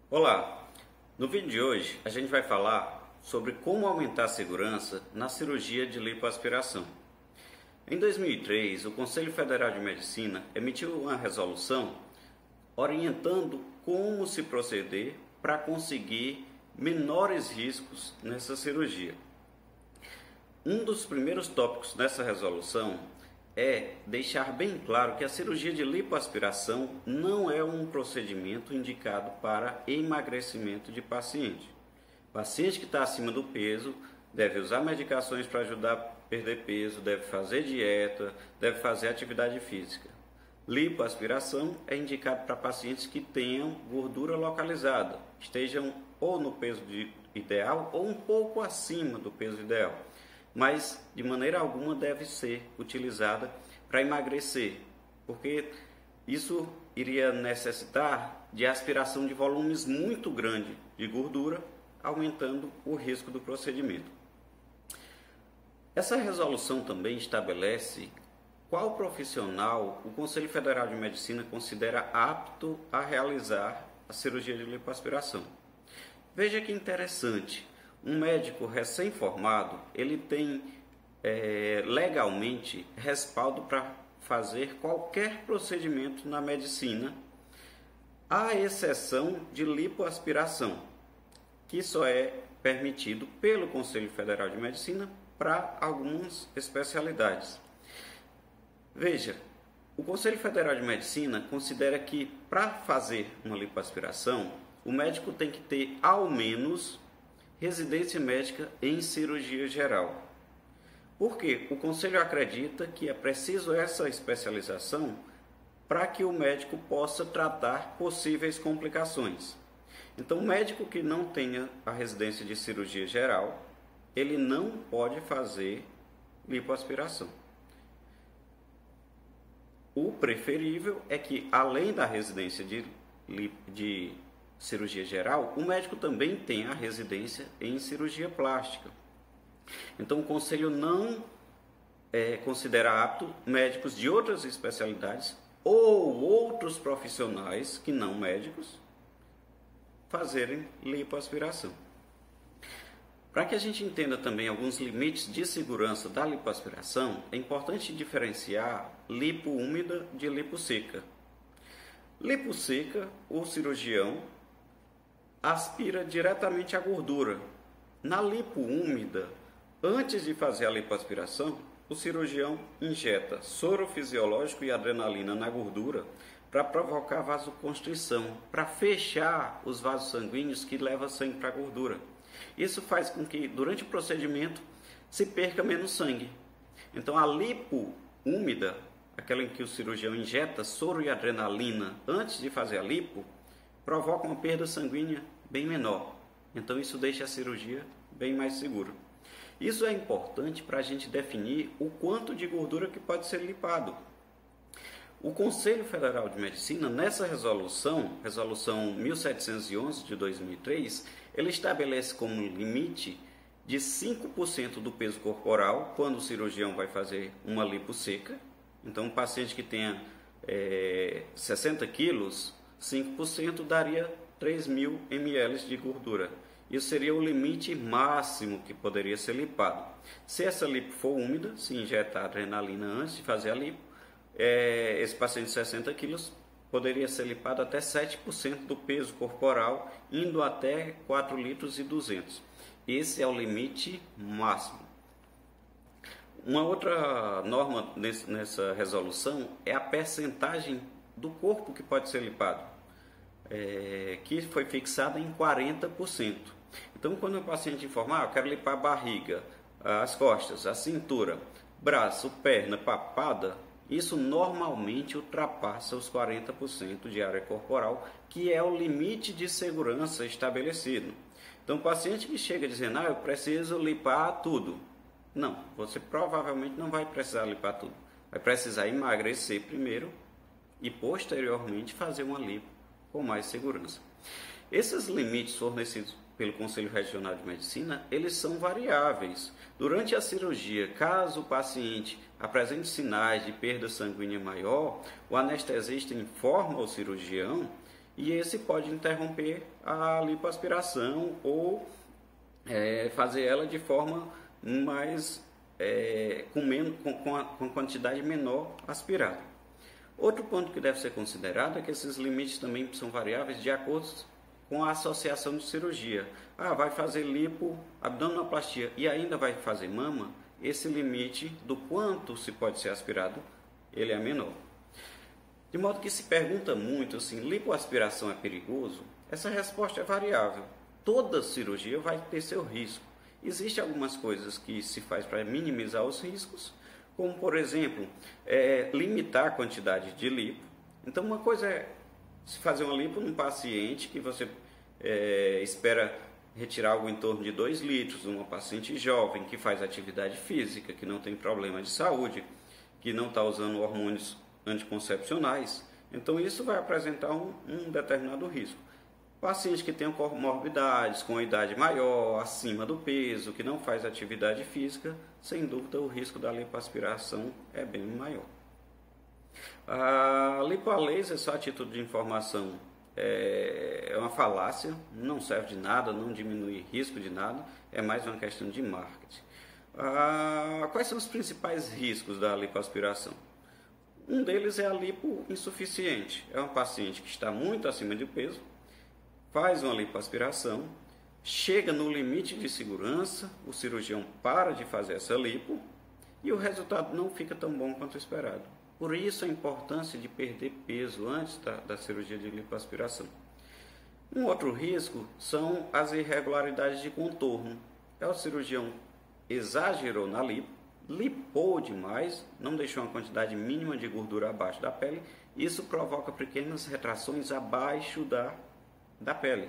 Olá, no vídeo de hoje a gente vai falar sobre como aumentar a segurança na cirurgia de lipoaspiração. Em 2003, o Conselho Federal de Medicina emitiu uma resolução orientando como se proceder para conseguir menores riscos nessa cirurgia. Um dos primeiros tópicos dessa resolução é deixar bem claro que a cirurgia de lipoaspiração não é um procedimento indicado para emagrecimento de paciente. Paciente que está acima do peso deve usar medicações para ajudar a perder peso, deve fazer dieta, deve fazer atividade física. Lipoaspiração é indicado para pacientes que tenham gordura localizada, estejam ou no peso ideal ou um pouco acima do peso ideal, mas de maneira alguma deve ser utilizada para emagrecer, porque isso iria necessitar de aspiração de volumes muito grandes de gordura, aumentando o risco do procedimento. Essa resolução também estabelece qual profissional o Conselho Federal de Medicina considera apto a realizar a cirurgia de lipoaspiração. Veja que interessante. Um médico recém-formado, ele tem legalmente respaldo para fazer qualquer procedimento na medicina, à exceção de lipoaspiração, que só é permitido pelo Conselho Federal de Medicina para algumas especialidades. Veja, o Conselho Federal de Medicina considera que para fazer uma lipoaspiração, o médico tem que ter ao menos residência médica em cirurgia geral. Por quê? O Conselho acredita que é preciso essa especialização para que o médico possa tratar possíveis complicações. Então, o médico que não tenha a residência de cirurgia geral, ele não pode fazer lipoaspiração. O preferível é que, além da residência de cirurgia geral, o médico também tem a residência em cirurgia plástica. Então, o Conselho não considera apto médicos de outras especialidades ou outros profissionais que não médicos fazerem lipoaspiração. Para que a gente entenda também alguns limites de segurança da lipoaspiração, é importante diferenciar lipo úmida de lipo seca. Lipo seca, o cirurgião aspira diretamente a gordura. Na lipo úmida, antes de fazer a lipoaspiração, o cirurgião injeta soro fisiológico e adrenalina na gordura para provocar vasoconstrição, para fechar os vasos sanguíneos que levam sangue para a gordura. Isso faz com que durante o procedimento se perca menos sangue. Então a lipo úmida, aquela em que o cirurgião injeta soro e adrenalina antes de fazer a lipo, provoca uma perda sanguínea bem menor. Então isso deixa a cirurgia bem mais segura. Isso é importante para a gente definir o quanto de gordura que pode ser lipado. O Conselho Federal de Medicina, nessa resolução 1711 de 2003, ele estabelece como limite de 5% do peso corporal quando o cirurgião vai fazer uma lipo seca. Então, um paciente que tenha 60 quilos, 5% daria 3.000 ml de gordura. Isso seria o limite máximo que poderia ser lipado. Se essa lipo for úmida, se injetar adrenalina antes de fazer a lipo, esse paciente de 60 quilos poderia ser lipado até 7% do peso corporal, indo até 4 litros e 200. Esse é o limite máximo. Uma outra norma nessa resolução é a percentagem do corpo que pode ser lipado, que foi fixada em 40%. Então, quando o paciente informar, eu quero limpar a barriga, as costas, a cintura, braço, perna, papada, isso normalmente ultrapassa os 40% de área corporal, que é o limite de segurança estabelecido. Então, o paciente que chega dizendo, eu preciso limpar tudo. Não, você provavelmente não vai precisar limpar tudo. Vai precisar emagrecer primeiro e posteriormente fazer uma lipo com mais segurança. Esses limites fornecidos pelo Conselho Regional de Medicina, eles são variáveis. Durante a cirurgia, caso o paciente apresente sinais de perda sanguínea maior, o anestesista informa ao cirurgião e esse pode interromper a lipoaspiração ou fazer ela de forma mais com quantidade menor aspirada. Outro ponto que deve ser considerado é que esses limites também são variáveis de acordo com a associação de cirurgia. Vai fazer abdominoplastia e ainda vai fazer mama, esse limite do quanto se pode ser aspirado, ele é menor. De modo que se pergunta muito assim, lipoaspiração é perigoso? Essa resposta é variável. Toda cirurgia vai ter seu risco. Existem algumas coisas que se faz para minimizar os riscos, como por exemplo, limitar a quantidade de lipo. Então uma coisa é se fazer uma lipo num paciente que você espera retirar algo em torno de 2 litros, uma paciente jovem que faz atividade física, que não tem problema de saúde, que não está usando hormônios anticoncepcionais. Então isso vai apresentar um determinado risco. Paciente que tem comorbidades, com a idade maior, acima do peso, que não faz atividade física, sem dúvida o risco da lipoaspiração é bem maior. A lipoalaser, só a título de informação, é uma falácia, não serve de nada, não diminui risco de nada, é mais uma questão de marketing. Quais são os principais riscos da lipoaspiração? Um deles é a lipo insuficiente. É um paciente que está muito acima de peso, faz uma lipoaspiração, chega no limite de segurança, o cirurgião para de fazer essa lipo e o resultado não fica tão bom quanto esperado. Por isso a importância de perder peso antes da cirurgia de lipoaspiração. Um outro risco são as irregularidades de contorno. O cirurgião exagerou na lipo, lipou demais, não deixou uma quantidade mínima de gordura abaixo da pele. Isso provoca pequenas retrações abaixo da pele,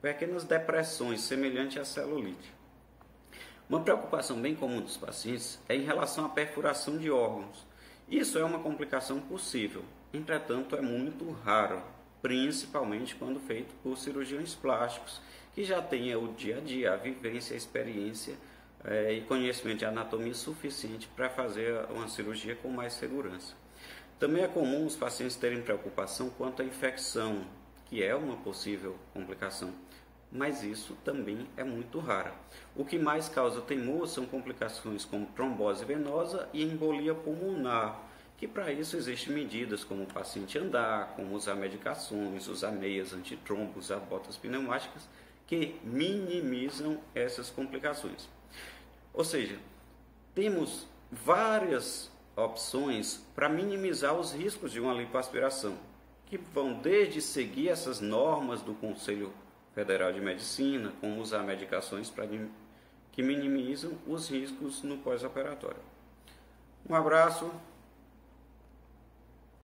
pequenas depressões semelhantes à celulite. Uma preocupação bem comum dos pacientes é em relação à perfuração de órgãos. Isso é uma complicação possível, entretanto é muito raro, principalmente quando feito por cirurgiões plásticos, que já têm o dia a dia, a vivência, a experiência e conhecimento de anatomia suficiente para fazer uma cirurgia com mais segurança. Também é comum os pacientes terem preocupação quanto à infecção, que é uma possível complicação, mas isso também é muito raro. O que mais causa temor são complicações como trombose venosa e embolia pulmonar, que para isso existem medidas como o paciente andar, como usar medicações, usar meias antitrombo, usar botas pneumáticas, que minimizam essas complicações. Ou seja, temos várias opções para minimizar os riscos de uma lipoaspiração, que vão desde seguir essas normas do Conselho Federal de Medicina, como usar medicações que minimizam os riscos no pós-operatório. Um abraço.